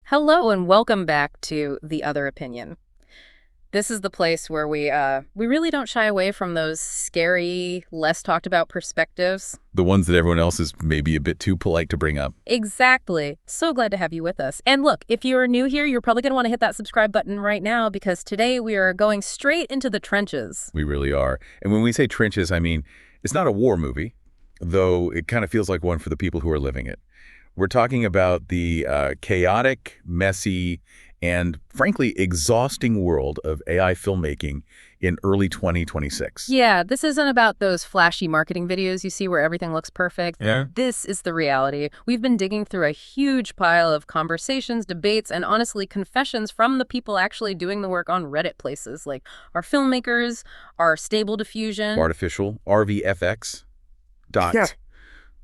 Hello and welcome back to The Other Opinion. This is the place where we really don't shy away from those scary, less talked about perspectives. The ones that everyone else is maybe a bit too polite to bring up. Exactly. So glad to have you with us. And look, if you're new here, you're probably going to want to hit that subscribe button right now because today we are going straight into the trenches. We really are. And when we say trenches, I mean, it's not a war movie, though it kind of feels like one for the people who are living it. We're talking about the chaotic, messy, and frankly exhausting world of AI filmmaking in early 2026. Yeah, this isn't about those flashy marketing videos you see where everything looks perfect. Yeah. This is the reality. We've been digging through a huge pile of conversations, debates, and honestly confessions from the people actually doing the work on Reddit places like our filmmakers, our Stable Diffusion, Artificial, RVFX, dot. Yeah.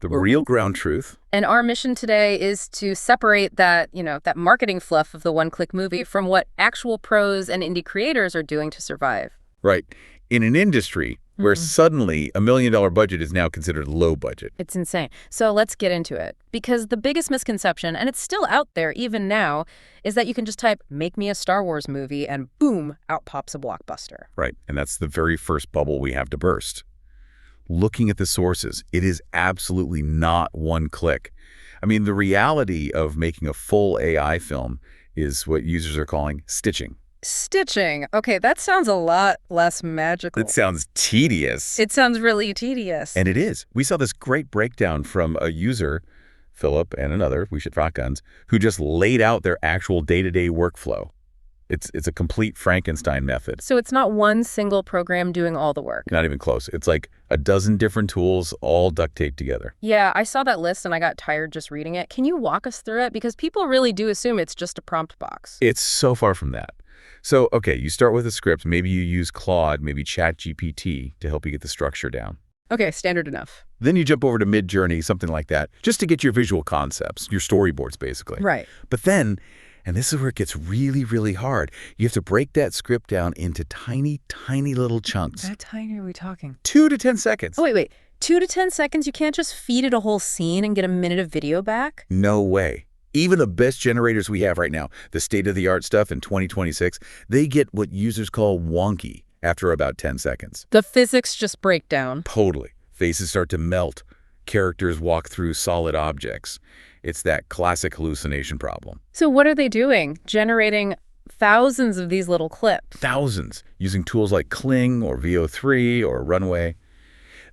The real ground truth. And our mission today is to separate that, that marketing fluff of the one-click movie from what actual pros and indie creators are doing to survive. Right. In an industry where suddenly $1 million budget is now considered low budget. It's insane. So let's get into it. Because the biggest misconception, and it's still out there even now, is that you can just type, "make me a Star Wars movie," and boom, out pops a blockbuster. Right. And that's the very first bubble we have to burst. Looking at the sources, it is absolutely not one click. I mean, the reality of making a full AI film is what users are calling stitching. Stitching. Okay, that sounds a lot less magical. It sounds tedious. It sounds really tedious. And it is. We saw this great breakdown from a user, Philip and another, we should shotguns, who just laid out their actual day-to-day workflow. It's a complete Frankenstein method. So it's not one single program doing all the work. Not even close. It's like a dozen different tools all duct taped together. Yeah, I saw that list and I got tired just reading it. Can you walk us through it? Because people really do assume it's just a prompt box. It's so far from that. So, okay, you start with a script. Maybe you use Claude, maybe ChatGPT to help you get the structure down. Okay, standard enough. Then you jump over to Midjourney, something like that, just to get your visual concepts, your storyboards, basically. Right. But then, and this is where it gets really, really hard, you have to break that script down into tiny, tiny little chunks. How tiny are we talking? 2 to 10 seconds. Oh, wait. 2 to 10 seconds? You can't just feed it a whole scene and get a minute of video back? No way. Even the best generators we have right now, the state-of-the-art stuff in 2026, they get what users call wonky after about 10 seconds. The physics just break down. Totally. Faces start to melt. Characters walk through solid objects. It's that classic hallucination problem. So what are they doing? Generating thousands of these little clips. Thousands, using tools like Kling or VO3 or Runway.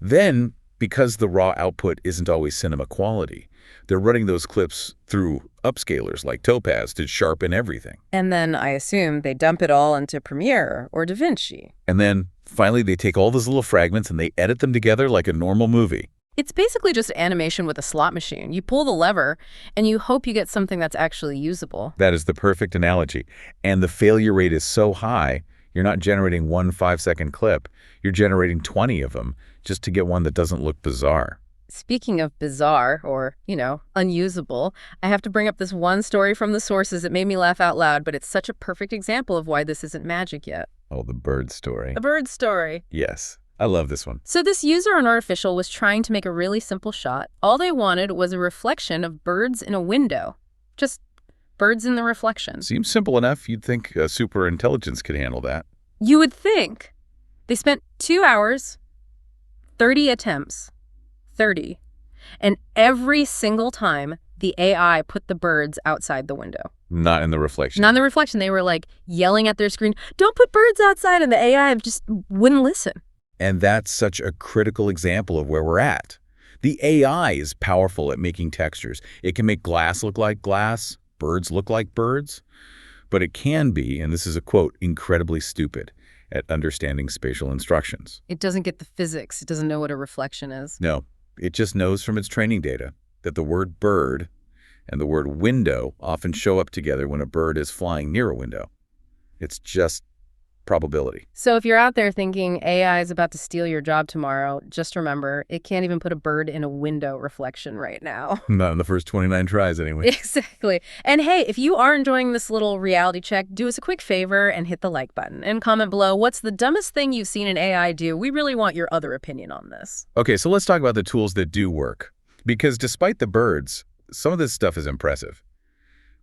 Then, because the raw output isn't always cinema quality, they're running those clips through upscalers like Topaz to sharpen everything. And then I assume they dump it all into Premiere or DaVinci. And then, finally, they take all those little fragments and they edit them together like a normal movie. It's basically just animation with a slot machine. You pull the lever, and you hope you get something that's actually usable. That is the perfect analogy. And the failure rate is so high, you're not generating one 5-second clip. You're generating 20 of them just to get one that doesn't look bizarre. Speaking of bizarre or, unusable, I have to bring up this one story from the sources that made me laugh out loud, but it's such a perfect example of why this isn't magic yet. Oh, the bird story. The bird story. Yes. I love this one. So this user on Artificial was trying to make a really simple shot. All they wanted was a reflection of birds in a window. Just birds in the reflection. Seems simple enough. You'd think super intelligence could handle that. You would think. They spent 2 hours, 30 attempts, 30. And every single time, the AI put the birds outside the window. Not in the reflection. Not in the reflection. They were like yelling at their screen, "Don't put birds outside," and the AI just wouldn't listen. And that's such a critical example of where we're at. The AI is powerful at making textures. It can make glass look like glass, birds look like birds. But it can be, and this is a quote, incredibly stupid at understanding spatial instructions. It doesn't get the physics. It doesn't know what a reflection is. No, it just knows from its training data that the word bird and the word window often show up together when a bird is flying near a window. It's just probability. So if you're out there thinking AI is about to steal your job tomorrow, just remember, it can't even put a bird in a window reflection right now. Not in the first 29 tries, anyway. Exactly. And hey, if you are enjoying this little reality check, do us a quick favor and hit the like button. And comment below, what's the dumbest thing you've seen an AI do? We really want your other opinion on this. Okay, so let's talk about the tools that do work. Because despite the birds, some of this stuff is impressive.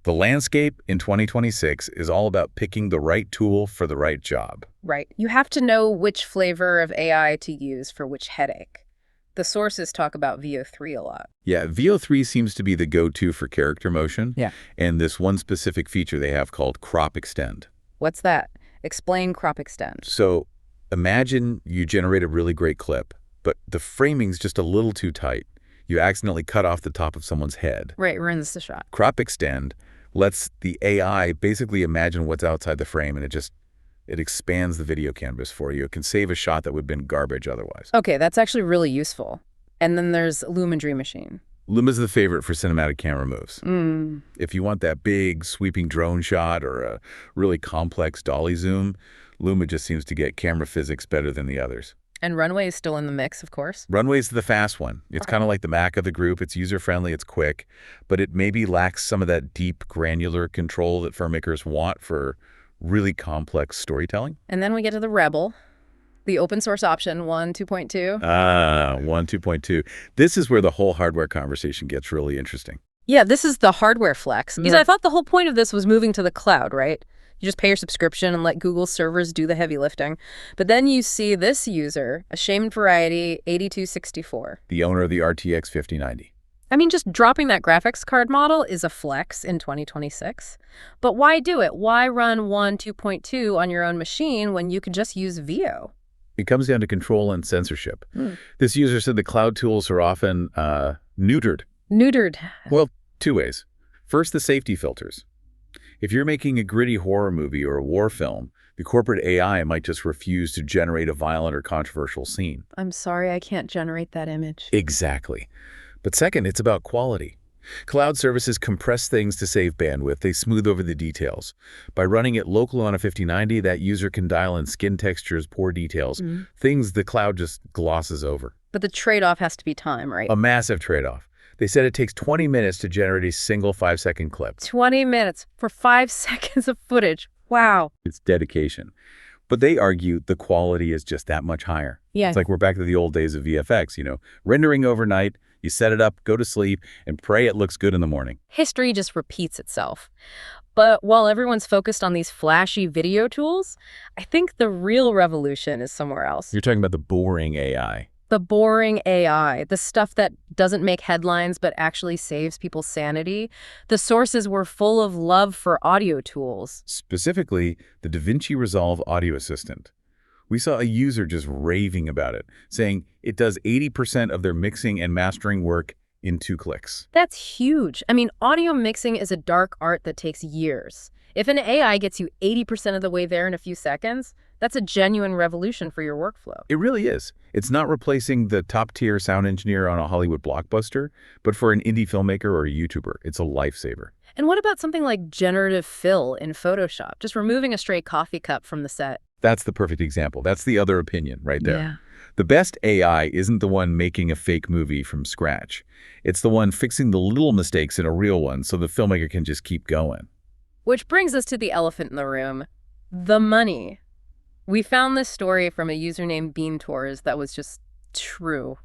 The landscape in 2026 is all about picking the right tool for the right job. Right. You have to know which flavor of AI to use for which headache. The sources talk about VO3 a lot. Yeah, VO3 seems to be the go-to for character motion. Yeah. And this one specific feature they have called crop extend. What's that? Explain crop extend. So imagine you generate a really great clip, but the framing's just a little too tight. You accidentally cut off the top of someone's head. Right, ruins the shot. Crop extend lets the AI basically imagine what's outside the frame, and it expands the video canvas for you. It can save a shot that would have been garbage otherwise. Okay, that's actually really useful. And then there's Luma Dream Machine. Luma's the favorite for cinematic camera moves. If you want that big sweeping drone shot or a really complex dolly zoom, Luma just seems to get camera physics better than the others. And Runway is still in the mix, of course. Runway's the fast one. It's kind of like the Mac of the group. It's user-friendly, it's quick, but it maybe lacks some of that deep, granular control that filmmakers want for really complex storytelling. And then we get to the Rebel, the open source option, 1.2.2. 1.2.2. This is where the whole hardware conversation gets really interesting. Yeah, this is the hardware flex. Because I thought the whole point of this was moving to the cloud, right? You just pay your subscription and let Google servers do the heavy lifting. But then you see this user, a shamed variety 8264. The owner of the RTX 5090. I mean, just dropping that graphics card model is a flex in 2026. But why do it? Why run 1.2.2 on your own machine when you could just use VO? It comes down to control and censorship. This user said the cloud tools are often neutered. Neutered. Well, two ways. First, the safety filters. If you're making a gritty horror movie or a war film, the corporate AI might just refuse to generate a violent or controversial scene. I'm sorry, I can't generate that image. Exactly. But second, it's about quality. Cloud services compress things to save bandwidth. They smooth over the details. By running it local on a 5090, that user can dial in skin textures, poor details, things the cloud just glosses over. But the trade-off has to be time, right? A massive trade-off. They said it takes 20 minutes to generate a single 5-second clip. 20 minutes for 5 seconds of footage. Wow. It's dedication. But they argue the quality is just that much higher. Yeah. It's like we're back to the old days of VFX, rendering overnight, you set it up, go to sleep, and pray it looks good in the morning. History just repeats itself. But while everyone's focused on these flashy video tools, I think the real revolution is somewhere else. You're talking about the boring AI. The boring AI, the stuff that doesn't make headlines but actually saves people's sanity. The sources were full of love for audio tools. Specifically, the DaVinci Resolve audio assistant. We saw a user just raving about it, saying it does 80% of their mixing and mastering work in 2 clicks. That's huge. I mean, audio mixing is a dark art that takes years. If an AI gets you 80% of the way there in a few seconds, that's a genuine revolution for your workflow. It really is. It's not replacing the top-tier sound engineer on a Hollywood blockbuster, but for an indie filmmaker or a YouTuber, it's a lifesaver. And what about something like generative fill in Photoshop, just removing a stray coffee cup from the set? That's the perfect example. That's the other opinion right there. Yeah. The best AI isn't the one making a fake movie from scratch. It's the one fixing the little mistakes in a real one so the filmmaker can just keep going. Which brings us to the elephant in the room, the money. We found this story from a user named Bean Tours that was just true.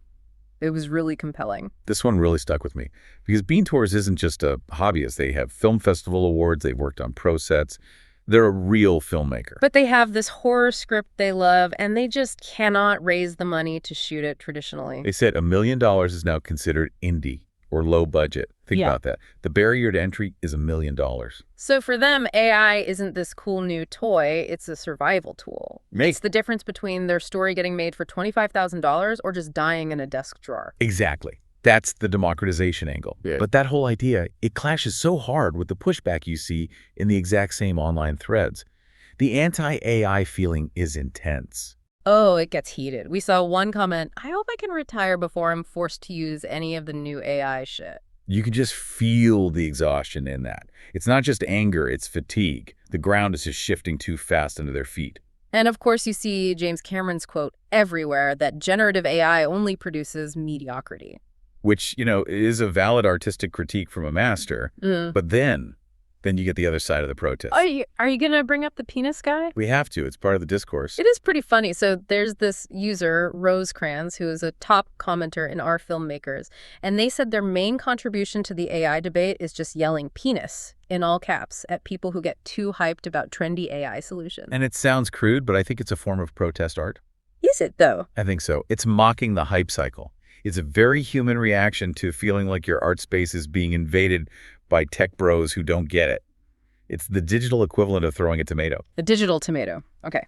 It was really compelling. This one really stuck with me because Bean Tours isn't just a hobbyist. They have film festival awards. They've worked on pro sets. They're a real filmmaker. But they have this horror script they love, and they just cannot raise the money to shoot it traditionally. They said $1 million is now considered indie or low budget. Think about that. The barrier to entry is $1 million. So for them, AI isn't this cool new toy. It's a survival tool. It's the difference between their story getting made for $25,000 or just dying in a desk drawer. Exactly. That's the democratization angle. Yeah. But that whole idea, it clashes so hard with the pushback you see in the exact same online threads. The anti-AI feeling is intense. Oh, it gets heated. We saw one comment, I hope I can retire before I'm forced to use any of the new AI shit. You can just feel the exhaustion in that. It's not just anger, it's fatigue. The ground is just shifting too fast under their feet. And of course, you see James Cameron's quote everywhere that generative AI only produces mediocrity. Which, is a valid artistic critique from a master. But then then you get the other side of the protest. Are you going to bring up the penis guy? We have to. It's part of the discourse. It is pretty funny. So there's this user, Rosecrans, who is a top commenter in our filmmakers, and they said their main contribution to the AI debate is just yelling penis in all caps at people who get too hyped about trendy AI solutions. And it sounds crude, but I think it's a form of protest art. Is it, though? I think so. It's mocking the hype cycle. It's a very human reaction to feeling like your art space is being invaded by tech bros who don't get it. It's the digital equivalent of throwing a tomato. The digital tomato. Okay.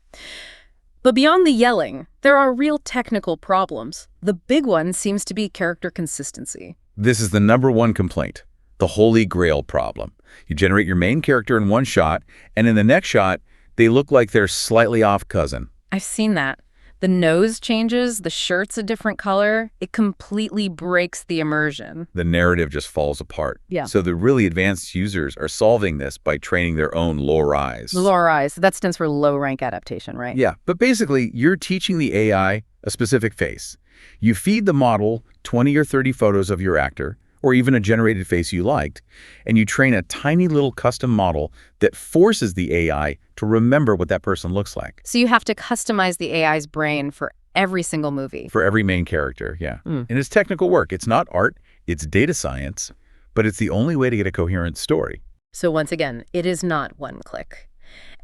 But beyond the yelling, there are real technical problems. The big one seems to be character consistency. This is the #1 complaint, the holy grail problem. You generate your main character in one shot, and in the next shot, they look like their slightly off cousin. I've seen that. The nose changes, the shirt's a different color. It completely breaks the immersion. The narrative just falls apart. Yeah. So the really advanced users are solving this by training their own low-rise. Low-rise, that stands for low-rank adaptation, right? Yeah, but basically, you're teaching the AI a specific face. You feed the model 20 or 30 photos of your actor, or even a generated face you liked, and you train a tiny little custom model that forces the AI to remember what that person looks like. So you have to customize the AI's brain for every single movie. For every main character, yeah. And it's technical work. It's not art, it's data science, but it's the only way to get a coherent story. So once again, it is not one click.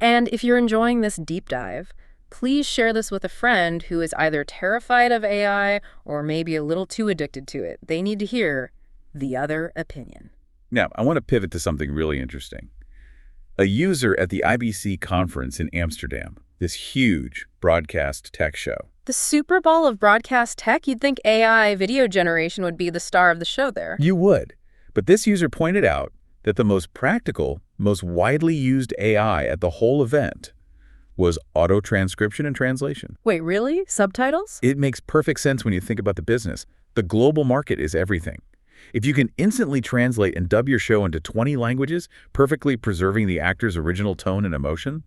And if you're enjoying this deep dive, please share this with a friend who is either terrified of AI or maybe a little too addicted to it. They need to hear the other opinion. Now, I want to pivot to something really interesting. A user at the IBC conference in Amsterdam, this huge broadcast tech show. The Super Bowl of broadcast tech? You'd think AI video generation would be the star of the show there. You would. But this user pointed out that the most practical, most widely used AI at the whole event was auto-transcription and translation. Wait, really? Subtitles? It makes perfect sense when you think about the business. The global market is everything. If you can instantly translate and dub your show into 20 languages, perfectly preserving the actor's original tone and emotion,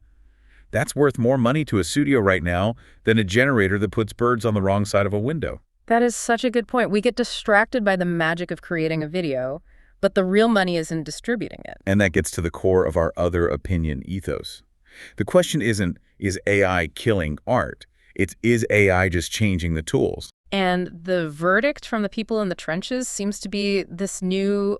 that's worth more money to a studio right now than a generator that puts birds on the wrong side of a window. That is such a good point. We get distracted by the magic of creating a video, but the real money is in distributing it. And that gets to the core of our other opinion ethos. The question isn't, is AI killing art? It's, is AI just changing the tools? And the verdict from the people in the trenches seems to be this new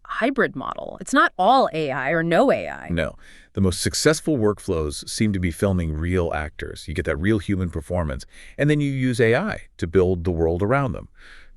hybrid model. It's not all AI or no AI. No. The most successful workflows seem to be filming real actors. You get that real human performance, and then you use AI to build the world around them.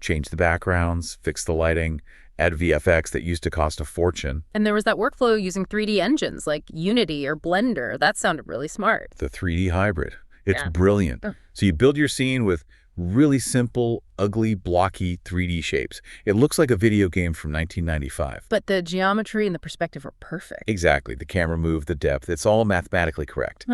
Change the backgrounds, fix the lighting, add VFX that used to cost a fortune. And there was that workflow using 3D engines like Unity or Blender. That sounded really smart. The 3D hybrid. It's brilliant. So you build your scene with really simple, ugly, blocky 3D shapes. It looks like a video game from 1995. But the geometry and the perspective are perfect. Exactly. The camera move, the depth, it's all mathematically correct.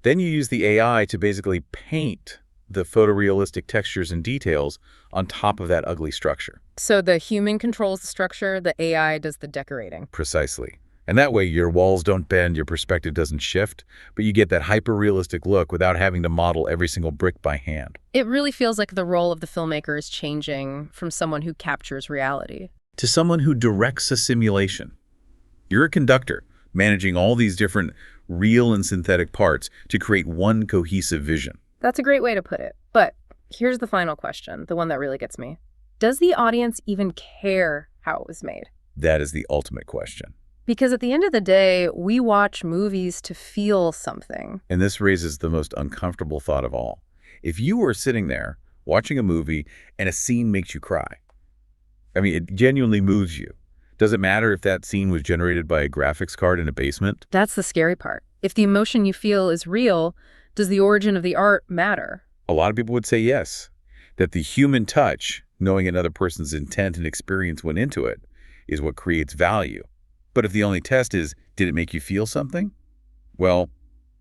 Then you use the AI to basically paint the photorealistic textures and details on top of that ugly structure. So the human controls the structure, the AI does the decorating. Precisely. And that way your walls don't bend, your perspective doesn't shift, but you get that hyper-realistic look without having to model every single brick by hand. It really feels like the role of the filmmaker is changing from someone who captures reality to someone who directs a simulation. You're a conductor, managing all these different real and synthetic parts to create one cohesive vision. That's a great way to put it. But here's the final question, the one that really gets me. Does the audience even care how it was made? That is the ultimate question. Because at the end of the day, we watch movies to feel something. And this raises the most uncomfortable thought of all. If you were sitting there watching a movie and a scene makes you cry, I mean, it genuinely moves you. Does it matter if that scene was generated by a graphics card in a basement? That's the scary part. If the emotion you feel is real, does the origin of the art matter? A lot of people would say yes, that the human touch, knowing another person's intent and experience went into it, is what creates value. But if the only test is, did it make you feel something? Well,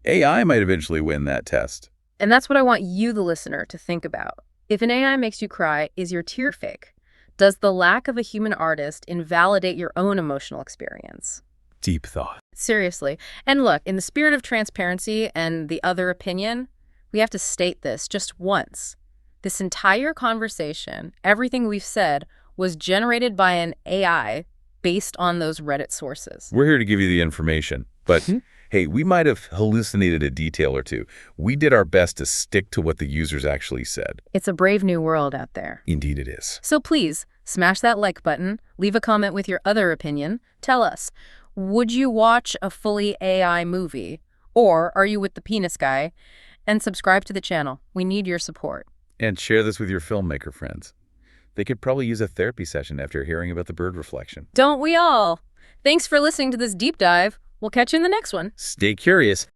AI might eventually win that test. And that's what I want you, the listener, to think about. If an AI makes you cry, is your tear fake? Does the lack of a human artist invalidate your own emotional experience? Deep thought. Seriously. And look, in the spirit of transparency and the other opinion, we have to state this just once. This entire conversation, everything we've said, was generated by an AI based on those Reddit sources. We're here to give you the information, but hey, we might have hallucinated a detail or two. We did our best to stick to what the users actually said. It's a brave new world out there. Indeed it is. So please, smash that like button, leave a comment with your other opinion, tell us, would you watch a fully AI movie? Or are you with the penis guy? And subscribe to the channel. We need your support. And share this with your filmmaker friends. They could probably use a therapy session after hearing about the bird reflection. Don't we all? Thanks for listening to this deep dive. We'll catch you in the next one. Stay curious.